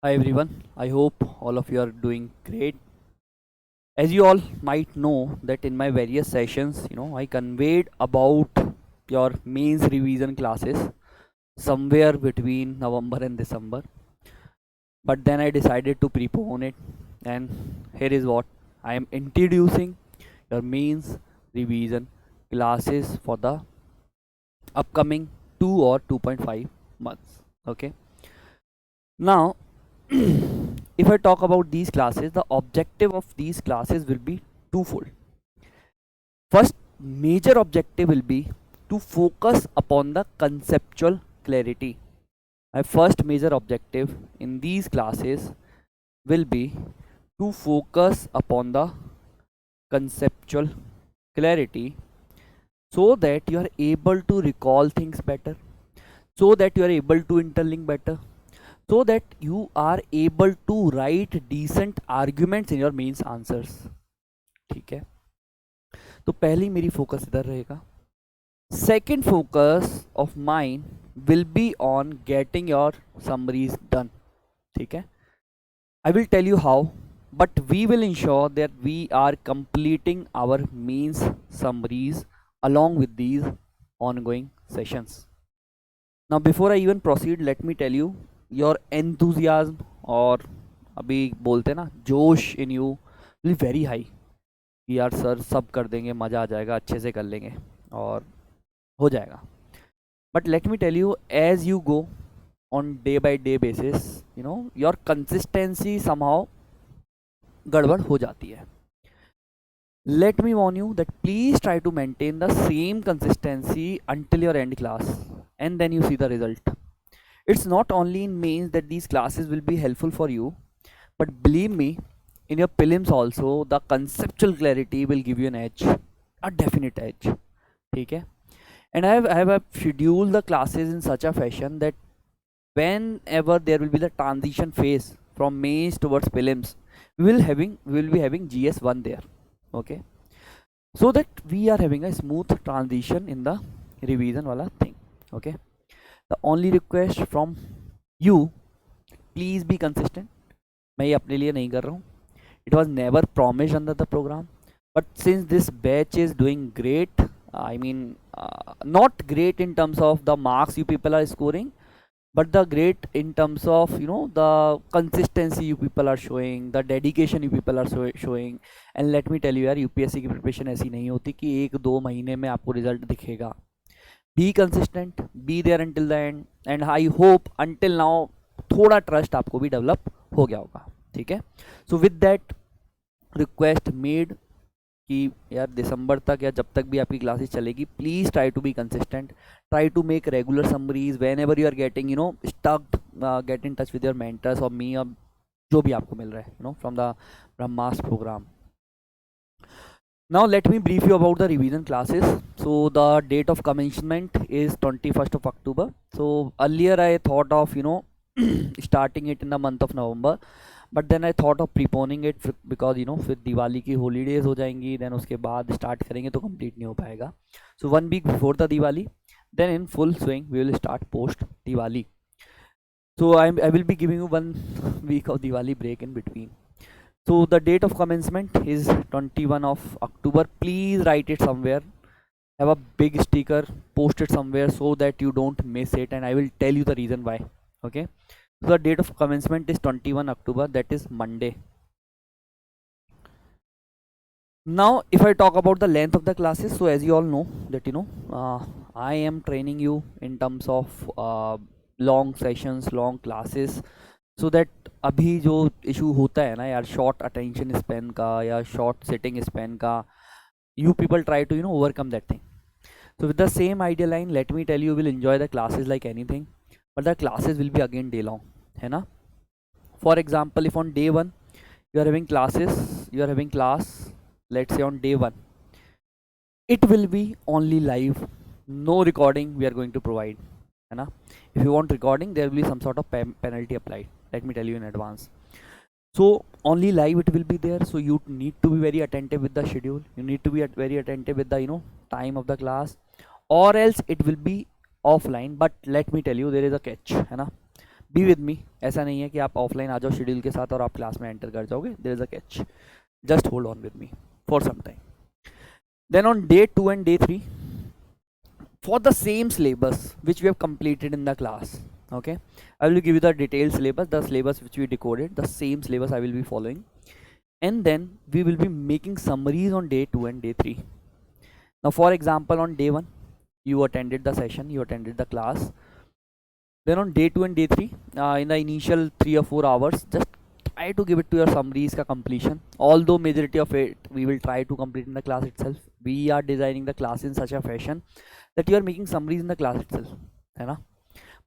Hi everyone, I hope all of you are doing great. As you all might know that in my various sessions, I conveyed about your mains revision classes somewhere between November and December. But then I decided to prepone it, and here is what I am introducing your mains revision classes for the upcoming 2 or 2.5 months. Okay. Now if I talk about these classes, the objective of these classes will be twofold. First major objective will be to focus upon the conceptual clarity. My first major objective in these classes will be to focus upon the conceptual clarity so that you are able to recall things better, so that you are able to interlink better, so that you are able to write decent arguments in your means answers. ठीक है, तो पहली मेरी focus इधर रहेगा. Second focus of mine will be on getting your summaries done. ठीक है, I will tell you how, but we will ensure that we are completing our means summaries along with these ongoing sessions. Now before I even proceed, let me tell you your enthusiasm, और अभी बोलते हैं ना जोश इन you will very high. यार sir सब कर देंगे, मज़ा आ जाएगा, अच्छे से कर लेंगे और हो जाएगा. But let me tell you, as you go on day by day basis, your consistency somehow गड़बड़ हो जाती है. Let me warn you that please try to maintain the same consistency until your end class, and then you see the result. It's not only in mains that these classes will be helpful for you, but believe me, in your prelims also the conceptual clarity will give you an edge, a definite edge. Okay? And I have scheduled the classes in such a fashion that whenever there will be the transition phase from mains towards prelims, we will be having GS1 there. Okay, so that we are having a smooth transition in the revision wala thing. Okay, the only request from you, please be consistent. मैं ये अपने लिए नहीं कर रहा हूँ. It was never promised under the program, but since this batch is doing great, I mean not great in terms of the marks you people are scoring, but the great in terms of the consistency you people are showing, the dedication you people are showing. And let me tell you यार, UPSC की preparation ऐसी नहीं होती कि 1-2 महीने में आपको result दिखेगा. Be consistent, be there until the end, and I hope until now थोड़ा ट्रस्ट आपको भी डेवलप हो गया होगा. ठीक है, so with that request made कि यार दिसंबर तक या जब तक भी आपकी क्लासेस चलेगी, please try to be consistent, try to make regular summaries whenever you are getting stucked, get in touch with your mentors और मी, और जो भी आपको मिल रहा है from the Brahmas programme. Now let me brief you about the revision classes. So the date of commencement is 21st of October. So earlier I thought of starting it in the month of November, but then I thought of preponing it because फिर दिवाली की holidays हो जाएंगी, then उसके बाद start करेंगे तो complete नहीं हो पाएगा. So 1 week before the Diwali, then in full swing we will start post Diwali. So I will be giving you 1 week of Diwali break in between. So the date of commencement is 21 of October. Please write it somewhere. Have a big sticker, post it somewhere so that you don't miss it, and I will tell you the reason why. Okay. So the date of commencement is 21 October. That is Monday. Now, if I talk about the length of the classes, so as you all know that I am training you in terms of long sessions, long classes, so that अभी जो issue होता है ना यार, short attention span का या short sitting span का, you people try to overcome that thing. So with the same idea line, let me tell you, you will enjoy the classes like anything, but the classes will be again day long, है ना. For example, if on day 1 you are having classes, you are having class, let's say on day 1, it will be only live, no recording we are going to provide, है ना. If you want recording, there will be some sort of penalty applied, let me tell you in advance. So only live it will be there, so you need to be very attentive with the schedule, you need to be very attentive with the time of the class, or else it will be offline. But let me tell you, there is a catch, है ना. Be with me, ऐसा नहीं है कि आप offline आ जाओ schedule के साथ और आप क्लास में एंटर कर जाओगे, there is a catch, just hold on with me for some time. Then on day 2 and day 3, for the same syllabus which we have completed in the class, okay, I will give you the detailed syllabus, the syllabus which we decoded, the same syllabus I will be following, and then we will be making summaries on day 2 and day 3. Now for example, on day 1 you attended the session, you attended the class. Then on day 2 and day 3, in the initial 3 or 4 hours, just try to give it to your summaries ka completion. Although majority of it we will try to complete in the class itself. We are designing the class in such a fashion that you are making summaries in the class itself, है ना?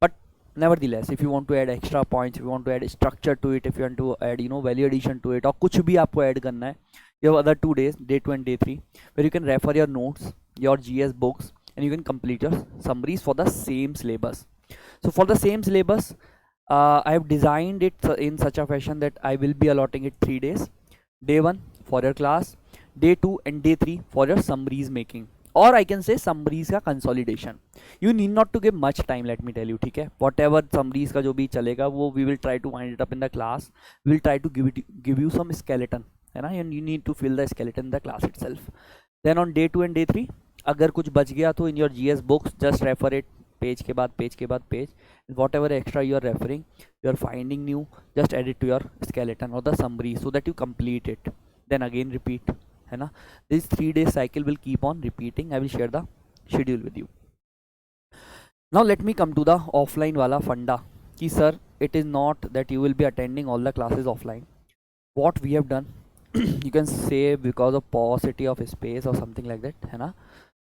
But nevertheless, if you want to add extra points, if you want to add structure to it, if you want to add value addition to it, और कुछ भी आपको add करना है, you have other 2 days, day 2 and day 3, where you can refer your notes, your GS books, and you can complete your summaries for the same syllabus. So for the same syllabus, I have designed it in such a fashion that I will be allotting it 3 days. Day 1 for your class, day 2 and day 3 for your summaries making, or I can say summaries का consolidation. You need not to give much time, let me tell you, ठीक है? Whatever summaries का जो भी चलेगा वो we will try to wind it up in the class. We will try to give you some skeleton, है ना? And you need to fill the skeleton in the class itself. Then on day 2 and day 3, अगर कुछ बच गया तो in your GS books just refer it page के बाद page के बाद page. Whatever extra you are referring, you are finding new, just add it to your skeleton or the summary so that you complete it. Then again repeat, है ना? This 3 day cycle will keep on repeating. I will share the schedule with you. Now let me come to the offline wala funda. कि sir, it is not that you will be attending all the classes offline. What we have done, you can say because of paucity of space or something like that, है ना?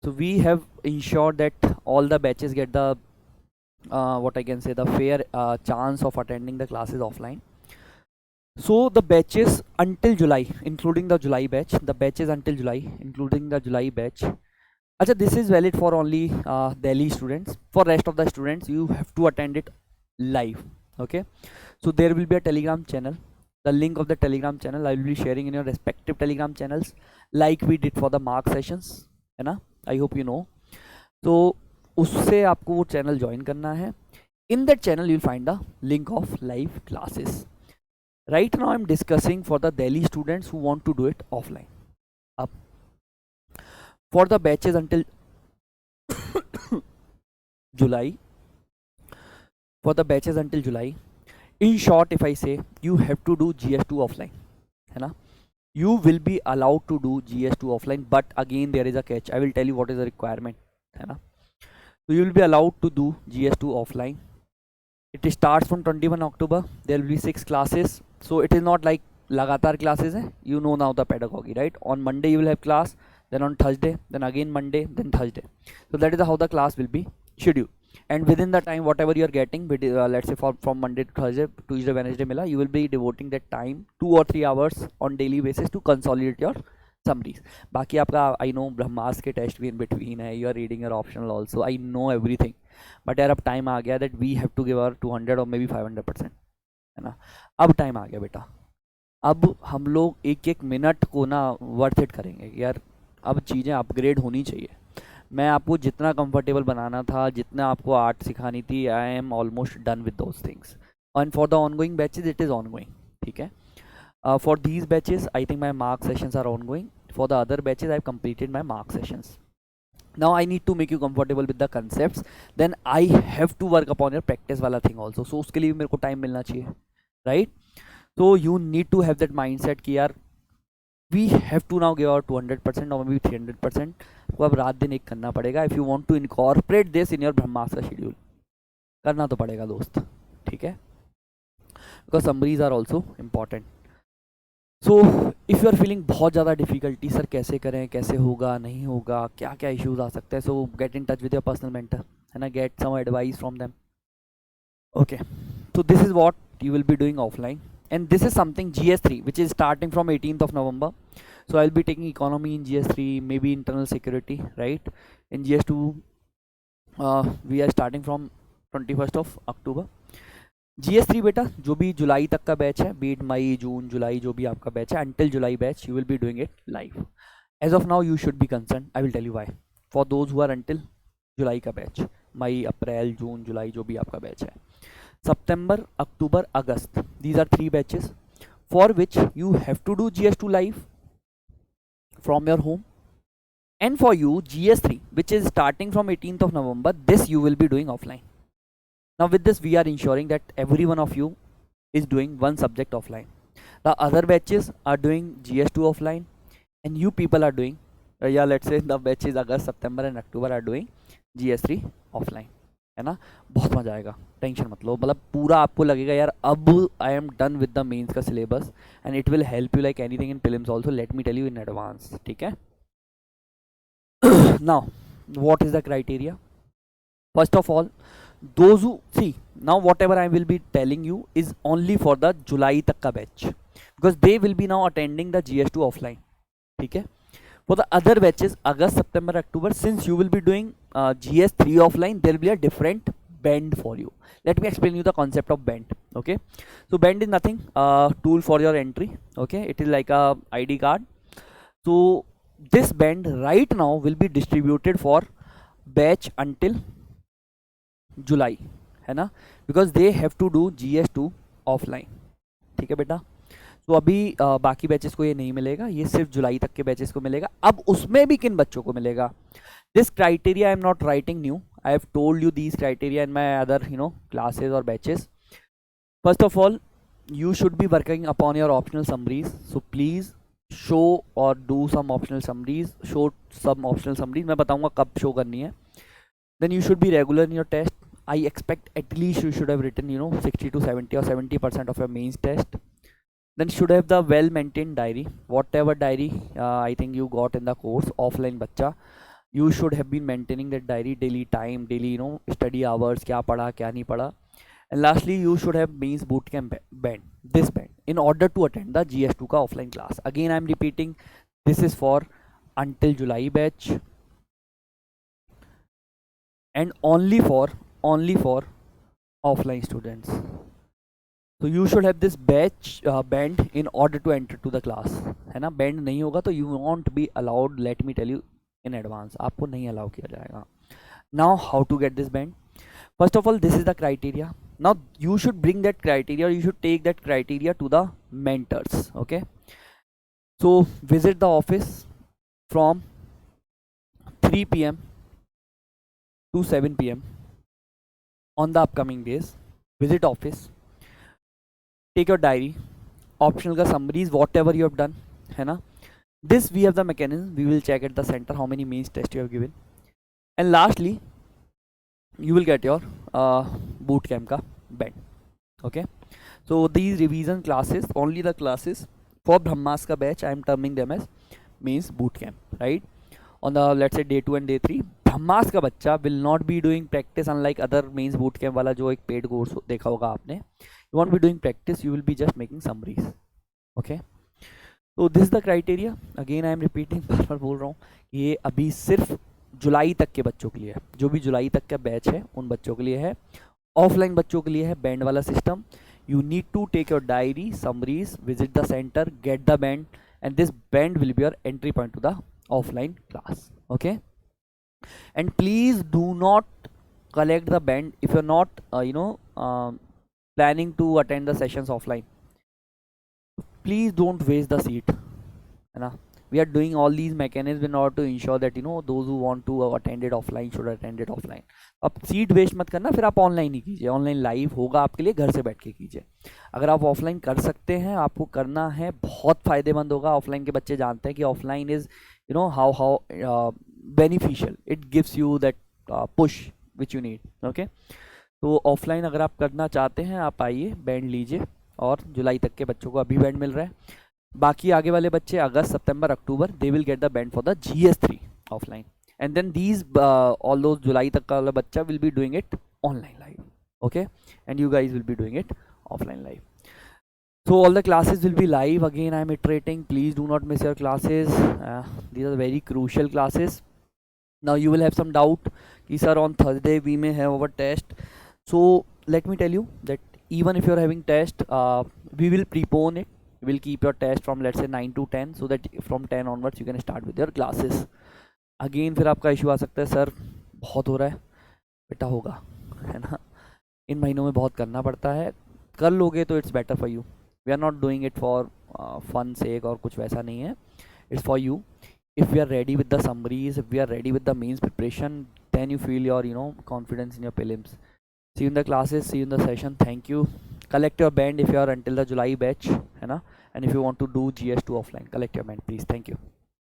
So we have ensured that all the batches get the what I can say, the fair chance of attending the classes offline. So the batches until July, including the July batch, the batches until July, including the July batch. Achha, this is valid for only Delhi students. For rest of the students, you have to attend it live. Okay. So there will be a Telegram channel. The link of the Telegram channel I will be sharing in your respective Telegram channels, like we did for the mark sessions, है ना? I hope you know. तो उससे आपको वो channel join करना है. In that channel you will find the link of live classes. Right now I'm discussing for the Delhi students who want to do it offline. Up for the batches until July. For the batches until July, in short, if I say, you have to do GS2 offline, है ना? You will be allowed to do GS2 offline, but again there is a catch. I will tell you what is the requirement, है ना? So you will be allowed to do GS2 offline. It starts from 21 October. There will be 6 classes. So it is not like लगातार classes है. You know now the pedagogy, right? On Monday you will have class, then on Thursday, then again Monday, then Thursday. So that is how the class will be scheduled. And within the time, whatever you are getting, let's say from Monday to Thursday, Tuesday, Wednesday mila, you will be devoting that time 2 or 3 hours on daily basis to consolidate your summaries. बाकी आपका I know ब्रह्मास्त्र के test भी in between है, you are reading your optional also, I know everything, but यार अब time आ गया that we have to give our 200 or maybe 500%, है ना? अब टाइम आ गया बेटा, अब हम लोग एक एक मिनट को ना वर्थ इट करेंगे यार. अब चीज़ें अपग्रेड होनी चाहिए. मैं आपको जितना कंफर्टेबल बनाना था, जितना आपको आर्ट सिखानी थी, I am almost done with those things. And for the ongoing batches it is ongoing, ठीक है? For these batches I think my mark sessions are ongoing. For the other batches I have completed my mark sessions. Now I need to make you comfortable with the concepts, then I have to work upon your practice वाला thing also. So उसके लिए भी मेरे को time मिलना चाहिए, right? So you need to have that mindset कि यार we have to now give our 200% or maybe 300%. वो अब रात दिन एक करना पड़ेगा. If you want to incorporate this in your Brahmastra schedule, करना तो पड़ेगा दोस्त, ठीक है? Because summaries are also important. So if you are feeling बहुत ज़्यादा difficulty, सर कैसे करें, कैसे होगा, नहीं होगा, क्या क्या issues आ सकते हैं, so get in touch with your personal mentor, है ना? Get some advice from them. Okay, so this is what you will be doing offline. And this is something GS3 which is starting from 18th of November. So I'll be taking economy in GS3, maybe internal security, right? In GS2 we are starting from 21st of October. GS3 बेटा जो भी जुलाई तक का batch है, beat मई जून जुलाई जो भी आपका batch है, until July batch you will be doing it live. As of now you should be concerned. I will tell you why. For those who are until जुलाई का बैच, मई अप्रैल जून जुलाई जो भी आपका बैच है, September, October, August. These are 3 batches for which you have to do GS2 live from your home. And for you, GS3, which is starting from 18th of November, this you will be doing offline. Now with this, we are ensuring that every one of you is doing one subject offline. The other batches are doing GS2 offline, and you people are doing, let's say the batches August, September and October are doing GS3 offline, है ना. बहुत मजा आएगा, tension मत लो. मतलब पूरा आपको लगेगा यार अब I am done with the mains का syllabus, and it will help you like anything in prelims also. Let me tell you in advance, ठीक है. Now what is the criteria? First of all, those who see, now whatever I will be telling you is only for the July तक का batch, because they will be now attending the GS2 offline, ठीक है. For the other batches August, September, October, since you will be doing GS3 offline, there will be a different band for you. Let me explain you the concept of band. Okay, so band is nothing, tool for your entry. Okay, it is like a ID card. So this band right now will be distributed for batch until July, है ना, because they have to do GS2 offline, ठीक है बेटा. तो अभी बाकी batches को ये नहीं मिलेगा, ये सिर्फ जुलाई तक के बैचेस को मिलेगा. अब उसमें भी किन बच्चों को मिलेगा? This criteria I am not writing new, I have told you these criteria in my other classes और batches. First of all, you should be working upon your optional summaries, so please show or do some optional summaries. show some optional summaries, मैं बताऊंगा कब show करनी है. Then you should be regular in your test. I expect at least you should have written 60 to 70 or 70% of your mains test. Then should have the well maintained diary, whatever diary I think you got in the course offline बच्चा, you should have been maintaining that diary, daily time, daily study hours, क्या पढ़ा क्या नहीं पढ़ा. And lastly, you should have means bootcamp band, this band, in order to attend the GS2 का offline class. Again, I am repeating, this is for until July batch, and only for offline students. So you should have this batch band in order to enter to the class, है ना. band नहीं होगा तो you won't be allowed. Let me tell you in advance, आपको नहीं allow किया जाएगा. Now how to get this band? First of all, this is the criteria. Now you should bring that criteria, or you should take that criteria to the mentors. Okay, so visit the office from 3 p.m. to 7 p.m. on the upcoming days. Visit office, take your diary, optional ka summaries, whatever you have done, है ना. This we have the mechanism, we will check at the center how many means test you have given, and lastly you will get your boot camp ka band. Okay, so these revision classes, only the classes for Brahmas ka batch, I am terming them as means boot camp, right? On the let's say day 2 and day 3, Brahmas का बच्चा will not be doing practice, unlike other means boot camp वाला जो एक paid course देखा होगा आपने. You won't be doing practice, you will be just making summaries. Okay, so this is the criteria. Again I am repeating, बार बार बोल रहा हूँ, ये अभी सिर्फ जुलाई तक के बच्चों के लिए है. जो भी जुलाई तक का बैच है उन बच्चों के लिए है. ऑफलाइन बच्चों के लिए है बैंड वाला system. You need to take your diary, summaries, visit the centre, get the band, and this band will be your entry point to the offline class. Okay, and please do not collect the band if you're not planning to attend the sessions offline. Please don't waste the seat, है ना. We are doing all these mechanisms in order to ensure that those who want to attend it offline should attend it offline. अब seat waste मत करना, फिर आप online ही कीजिए. Online live होगा आपके लिए, घर से बैठ के कीजिए. अगर आप ऑफलाइन कर सकते हैं, आपको करना है, बहुत फ़ायदेमंद होगा. ऑफलाइन के बच्चे जानते हैं कि offline is how beneficial, it gives you that push which you need. Okay, तो ऑफलाइन अगर आप करना चाहते हैं, आप आइए, बैंड लीजिए. और जुलाई तक के बच्चों को अभी बैंड मिल रहा है. बाकी आगे वाले बच्चे अगस्त, सितंबर, अक्टूबर, they will get the band for the GS3 offline, and then these all those जुलाई तक का वाला बच्चा will be doing it online live. Okay, and you guys will be doing it offline live. So all the classes will be live. Again I am iterating, please do not miss your classes. These are very crucial classes. Now you will have some doubt कि sir on Thursday we may have our test. So let me tell you that even if you are having test, we will prepone it. We will keep your test from let's say 9 to 10, so that from 10 onwards you can start with your classes. Again फिर आपका issue आ सकता है, sir बहुत हो रहा है. बेटा होगा, है ना. इन महीनों में बहुत करना पड़ता है, कर लोगे तो it's better for you. We are not doing it for fun sake और कुछ वैसा नहीं है, it's for you. if we are ready with the summaries, if we are ready with the mains preparation, then you feel your confidence in your prelims. See you in the classes, see you in the session. Thank you. Collect your band if you are until the July batch, है ना? And if you want to do GS2 offline, collect your band please. Thank you.